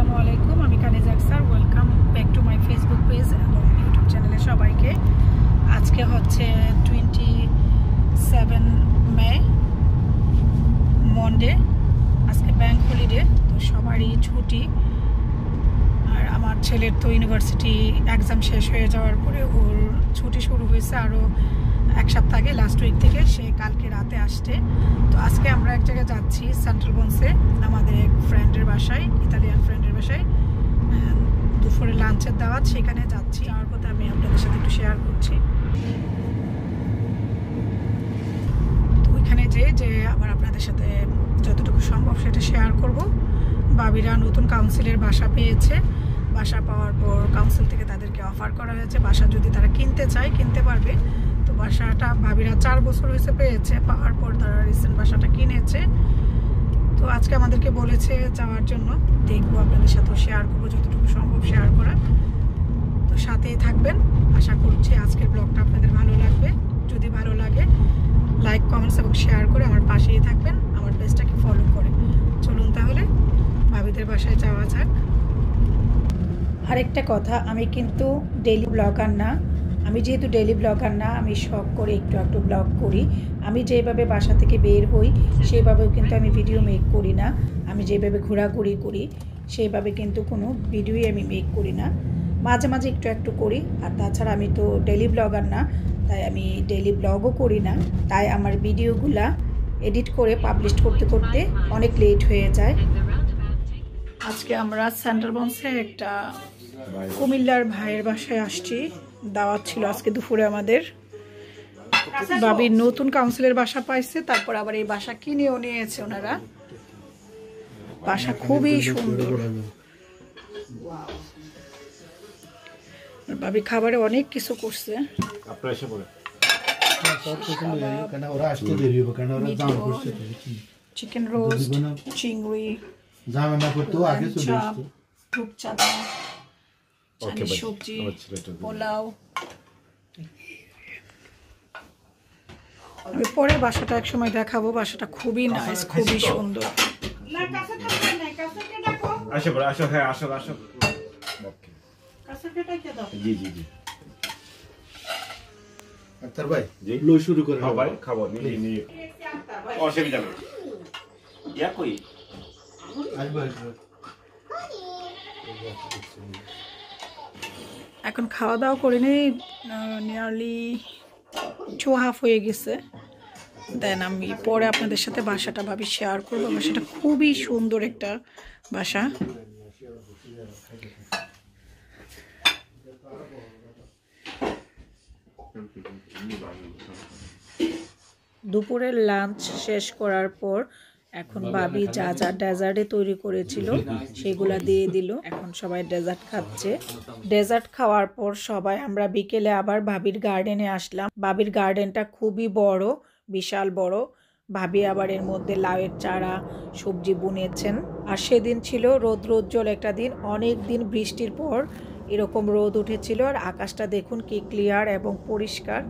আসসালামু আলাইকুম, আমি Kaniz Akter. Welcome back to my Facebook page এবং ইউটিউব চ্যানেলে সবাইকে। আজকে হচ্ছে 27 মে, মন্ডে। আজকে ব্যাংক হলিডে, তো সবারই ছুটি। আর আমার ছেলের তো ইউনিভার্সিটি এক্সাম শেষ হয়ে যাওয়ার পরে ওর ছুটি শুরু হয়েছে আরও এক সপ্তাহ আগে, লাস্ট উইক থেকে। সে কালকে রাতে আসছে। তো আজকে আমরা এক জায়গায় যাচ্ছি, সেন্ট্রালগঞ্জে, আমাদের এক ফ্রেন্ডের বাসায়, ইতালিয়ান ফ্রেন্ডের বাসায়। দুপুরে লাঞ্চের দাওয়াত, সেখানে যাচ্ছি। যাওয়ার কথা আমি আপনাদের সাথে একটু শেয়ার করছি। তো ওইখানে যে আবার আপনাদের সাথে যতটুকু সম্ভব সেটা শেয়ার করব। বাবিরা নতুন কাউন্সিলের বাসা পেয়েছে। বাসা পাওয়ার পর কাউন্সিল থেকে তাদেরকে অফার করা হয়েছে বাসা যদি তারা কিনতে চায় কিনতে পারবে। তো বাসাটা ভাবিরা 4 বছর হয়েছে পেয়েছে, পাওয়ার পর তারা রিসেন্ট বাসাটা কিনেছে। তো আজকে আমাদেরকে বলেছে যাওয়ার জন্য, দেখবো আপনাদের সাথেও শেয়ার করবো যতটুকু সম্ভব শেয়ার করার। তো সাথেই থাকবেন, আশা করছি আজকের ব্লগটা আপনাদের ভালো লাগবে। যদি ভালো লাগে লাইক, কমেন্টস এবং শেয়ার করে আমার পাশেই থাকবেন, আমার পেজটাকে ফলো করে। চলুন তাহলে ভাবিদের বাসায় যাওয়া যাক। আরেকটা কথা, আমি কিন্তু ডেইলি ব্লগার না। আমি যেহেতু ডেইলি ব্লগার না, আমি শখ করে একটু একটু ব্লগ করি। আমি যেভাবে বাসা থেকে বের হই সেভাবেও কিন্তু আমি ভিডিও মেক করি না। আমি যেভাবে ঘোরাঘুরি করি সেইভাবে কিন্তু কোনো ভিডিওই আমি মেক করি না। মাঝে মাঝে একটু একটু করি। আর তাছাড়া আমি তো ডেইলি ব্লগার না, তাই আমি ডেইলি ব্লগও করি না। তাই আমার ভিডিওগুলা এডিট করে পাবলিশ করতে করতে অনেক লেট হয়ে যায়। আজকে আমরা সেন্ট্রালগঞ্জে একটা কুমিল্লার ভাইয়ের বাসায় আসছি। দাওয়াত ছিল আজকে দুপুরে আমাদের। বাবির নতুন কাউন্সিলের বাসা পাইছে, তারপর আবার এই বাসা কিনেও নিয়েছে ওনারা। বাসা খুবই সুন্দর। বাবি খাবারে অনেক কিছু করছে। চিকেন রোস্ট, চিংড়ি, রূপচাঁদা, সবজি, পোলাও। আমি পরে বাসাটা এক সময় দেখাবো। বাসাটা খুবই নাইস, খুবই সুন্দর। এখন খাওয়া দাওয়া করে নেই, নিয়ারলি 2:30 হয়ে গেছে। দেন আমি পরে আপনাদের সাথে বাসাটা ভাবি শেয়ার করবো। বাসাটা খুবই সুন্দর একটা বাসা। দুপুরের লাঞ্চ শেষ করার পর এখন ভাবি যা যা ডেজার্টে তৈরি করেছিল সেগুলা দিয়ে দিল। এখন সবাই ডেজার্ট খাচ্ছে। ডেজার্ট খাওয়ার পর সবাই আমরা বিকেলে আবার ভাবির গার্ডেনে আসলাম। ভাবির গার্ডেনটা খুবই বড়, বিশাল বড়। ভাবি আবার এর মধ্যে লাউয়ের চারা, সবজি বুনেছেন। আর সেদিন ছিল রৌদ্রোজ্জ্বল একটা দিন, অনেক দিন বৃষ্টির পর এরকম রোদ উঠেছিল। আর আকাশটা দেখুন কি ক্লিয়ার এবং পরিষ্কার।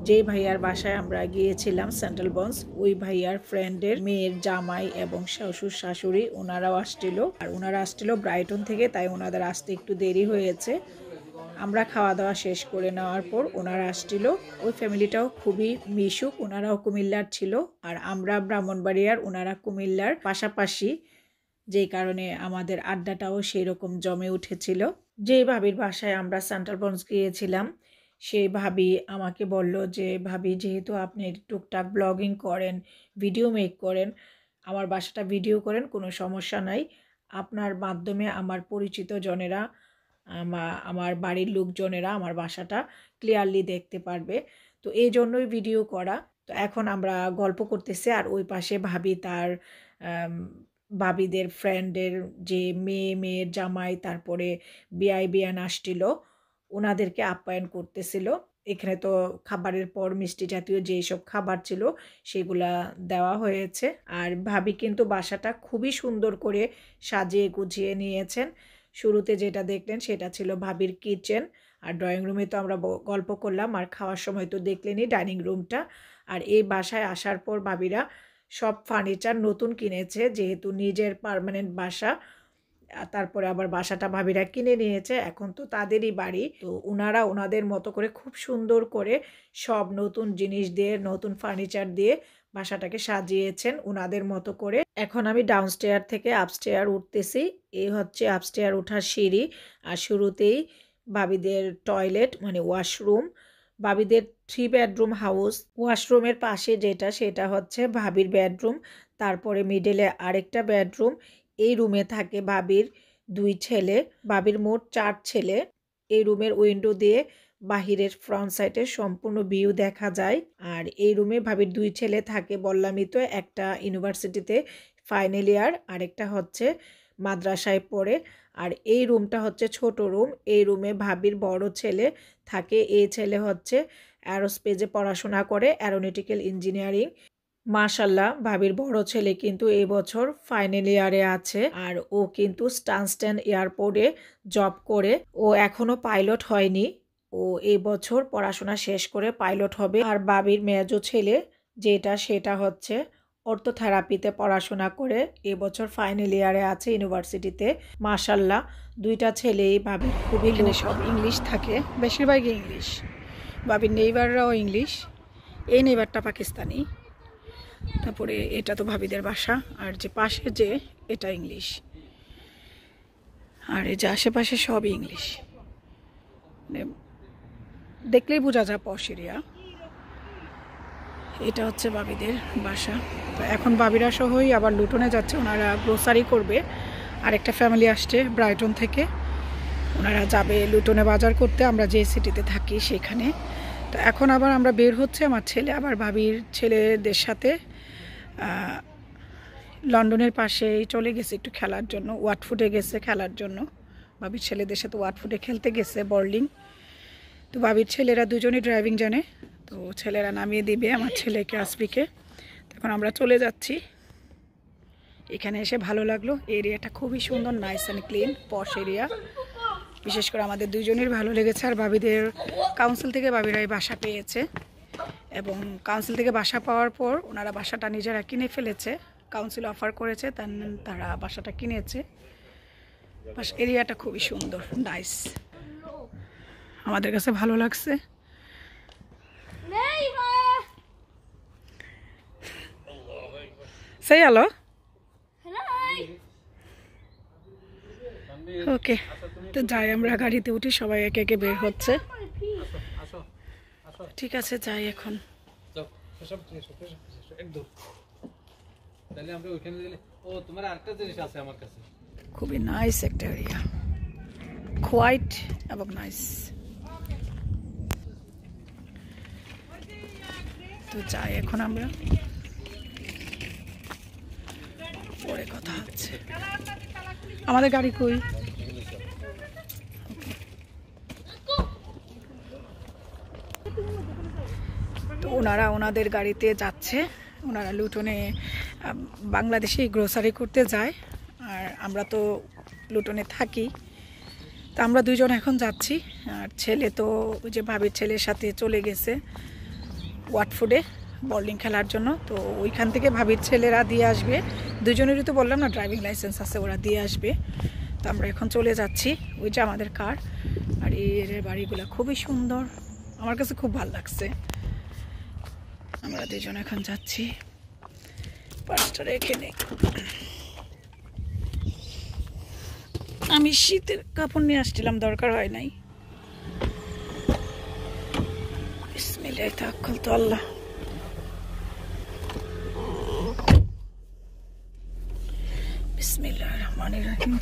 যে ভাইয়ার বাসায় আমরা গিয়েছিলাম সেন্ট্রালগঞ্জ, ওই ভাইয়ার ফ্রেন্ডের মেয়ের জামাই এবং শ্বশুর শাশুড়ি ওনারাও আসছিল। আর ওনারা আসছিল ব্রাইটন থেকে, তাই ওনাদের আসতে একটু দেরি হয়েছে। আমরা খাওয়া দাওয়া শেষ করে নেওয়ার পর ওনারা আসছিল। ওই ফ্যামিলিটাও খুবই মিশুক, ওনারাও কুমিল্লার ছিল। আর আমরা ব্রাহ্মণবাড়িয়ার, ওনারা কুমিল্লার পাশাপাশি, যেই কারণে আমাদের আড্ডাটাও সেই রকম জমে উঠেছিল। যে ভাবির বাসায় আমরা সেন্ট্রালগঞ্জ গিয়েছিলাম সেই ভাবি আমাকে বলল যে, ভাবি যেহেতু আপনি টুকটাক ব্লগিং করেন, ভিডিও মেক করেন, আমার বাসাটা ভিডিও করেন, কোনো সমস্যা নাই। আপনার মাধ্যমে আমার পরিচিত জনেরা, আমার বাড়ির লোকজনেরা আমার বাসাটা ক্লিয়ারলি দেখতে পারবে। তো এই জন্যই ভিডিও করা। তো এখন আমরা গল্প করতেছি। আর ওই পাশে ভাবি তার ভাবিদের ফ্রেন্ডের যে মেয়ের জামাই, তারপরে বিয়ান আসছিল, ওনাদেরকে আপ্যায়ন করতেছিল। এখানে তো খাবারের পর মিষ্টি জাতীয় যেসব খাবার ছিল সেগুলা দেওয়া হয়েছে। আর ভাবি কিন্তু বাসাটা খুবই সুন্দর করে সাজিয়ে গুছিয়ে নিয়েছেন। শুরুতে যেটা দেখলেন সেটা ছিল ভাবির কিচেন। আর ড্রয়িং রুমে তো আমরা গল্প করলাম, আর খাওয়ার সময় তো দেখলেনই ডাইনিং রুমটা। আর এই বাসায় আসার পর ভাবিরা সব ফার্নিচার নতুন কিনেছে, যেহেতু নিজের পার্মানেন্ট বাসা। তারপরে আবার বাসাটা ভাবিরা কিনে নিয়েছে, এখন তো তাদেরই বাড়ি। তো ওনারা ওনাদের মতো করে খুব সুন্দর করে সব নতুন জিনিস দিয়ে, নতুন ফার্নিচার দিয়ে বাসাটাকে সাজিয়েছেন ওনাদের মতো করে। এখন আমি ডাউনস্টেয়ার থেকে আপস্টেয়ার উঠতেছি। এই হচ্ছে আপস্টেয়ার ওঠার সিঁড়ি। আর শুরুতেই ভাবিদের টয়লেট মানে ওয়াশরুম। ভাবিদের 3 বেডরুম হাউস। ওয়াশরুমের পাশে যেটা সেটা হচ্ছে ভাবির বেডরুম, তারপরে মিডলে আরেকটা বেডরুম। এই রুমে থাকে ভাবির 2 ছেলে, ভাবির মোট 4 ছেলে। এই রুমের উইন্ডো দিয়ে বাহিরের ফ্রন্ট সাইডে সম্পূর্ণ ভিউ দেখা যায়। আর এই রুমে ভাবির 2 ছেলে থাকে, বললামই তো, একটা ইউনিভার্সিটিতে ফাইনাল ইয়ার, আরেকটা হচ্ছে মাদ্রাসায় পড়ে। আর এই রুমটা হচ্ছে ছোট রুম। এই রুমে ভাবির বড় ছেলে থাকে। এই ছেলে হচ্ছে অ্যারোস্পেসে পড়াশোনা করে, অ্যারোনটিক্যাল ইঞ্জিনিয়ারিং। মাশাল্লাহ, ভাবির বড় ছেলে কিন্তু এই বছর ফাইনাল ইয়ারে আছে। আর ও কিন্তু স্টানস্টেন এয়ারপোর্টে জব করে। ও এখনো পাইলট হয়নি। ও এই বছর পড়াশোনা শেষ করে পাইলট হবে। আর ভাবির মেজো ছেলে যেটা, সেটা হচ্ছে অর্থোথেরাপিতে পড়াশোনা করে এবছর ফাইনাল ইয়ারে আছে ইউনিভার্সিটিতে। মাশাল্লাহ, 2টা ছেলেই ভাবির খুবই সব ইংলিশ থাকে, বেশিরভাগই ইংলিশ। ভাবির নেইবাররাও ইংলিশ। এই নেইবারটা পাকিস্তানি। তারপরে এটা তো ভাবিদের বাসা। আর যে পাশে যে এটা ইংলিশ। আর এই যে আশেপাশে সবই ইংলিশ। দেখলেই বোঝা যায় পশ এরিয়া। এটা হচ্ছে ভাবিদের বাসা। তো এখন ভাবিরা সহই আবার লুটনে যাচ্ছে, ওনারা গ্রোসারি করবে। আরেকটা ফ্যামিলি আসছে ব্রাইটন থেকে, ওনারা যাবে লুটনে বাজার করতে, আমরা যে সিটিতে থাকি সেখানে। তো এখন আবার আমরা বের হচ্ছে, আমার ছেলে আবার ভাবির ছেলেদের সাথে লন্ডনের পাশেই চলে গেছে একটু খেলার জন্য, ওয়াটফুডে গেছে খেলার জন্য। ভাবির ছেলেদের সাথে ওয়াটফুডে খেলতে গেছে, বর্লিং। তো ভাবির ছেলেরা দুজনেই ড্রাইভিং জানে, তো ছেলেরা নামিয়ে দিবে আমার ছেলেকে আসবিকে। তখন আমরা চলে যাচ্ছি। এখানে এসে ভালো লাগলো, এরিয়াটা খুবই সুন্দর, nice and clean, posh area. বিশেষ করে আমাদের দুজনের ভালো লেগেছে। আর ভাবিদের কাউন্সিল থেকে ভাবিরা এই বাসা পেয়েছে, এবং কাউন্সিল থেকে বাসা পাওয়ার পর ওনারা বাসাটা নিজেরা কিনে ফেলেছে। কাউন্সিল অফার করেছে, তারা বাসাটা কিনেছে। এরিয়াটা খুবই সুন্দর, নাইস, আমাদের কাছে ভালো লাগছে। সেই হ্যালো, ওকে। তো যাই, আমরা গাড়িতে উঠি, সবাই একে একে বের হচ্ছে। ঠিক আছে, যাই এখন। খুবই নাইস একটা এরিয়া, কোয়াইট এবং নাইস। তো যাই এখন আমরা, পরে কথা হচ্ছে। আমাদের গাড়ি কই? তো ওনারা ওনাদের গাড়িতে যাচ্ছে। ওনারা লুটনে বাংলাদেশে গ্রোসারি করতে যায়, আর আমরা তো লুটনে থাকি। তো আমরা দুইজন এখন যাচ্ছি। আর ছেলে তো ওই যে ভাবির ছেলের সাথে চলে গেছে ওয়াটফুডে বলিং খেলার জন্য। তো ওইখান থেকে ভাবির ছেলেরা দিয়ে আসবে। দুজনেরই তো বললাম না ড্রাইভিং লাইসেন্স আছে, ওরা দিয়ে আসবে। তো আমরা এখন চলে যাচ্ছি, ওই যে আমাদের কার। আর এর বাড়িগুলো খুবই সুন্দর, আমার কাছে খুব ভালো লাগছে। আমরা দুজন এখন যাচ্ছি, পাঁচটা রেখে নেই। আমি শীতের কাপড় নিয়ে আসছিলাম, দরকার হয় নাই। বিসমিল্লাহ তাওয়াক্কালতু আল্লাহ। বিসমিল্লাহির রহমানির রহিম।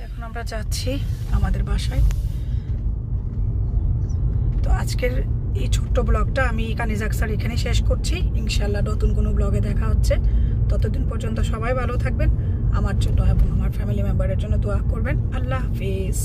এখন আমরা যাচ্ছি আমাদের বাসায়। তো আজকের এই ছোট্ট ব্লগটা আমি কানিজাকসার এখানে শেষ করছি। ইনশাআল্লাহ নতুন কোনো ব্লগে দেখা হচ্ছে। ততদিন পর্যন্ত সবাই ভালো থাকবেন। আমার জন্য এবং আমার ফ্যামিলি মেম্বারের জন্য দোয়া করবেন। আল্লাহ হাফেজ।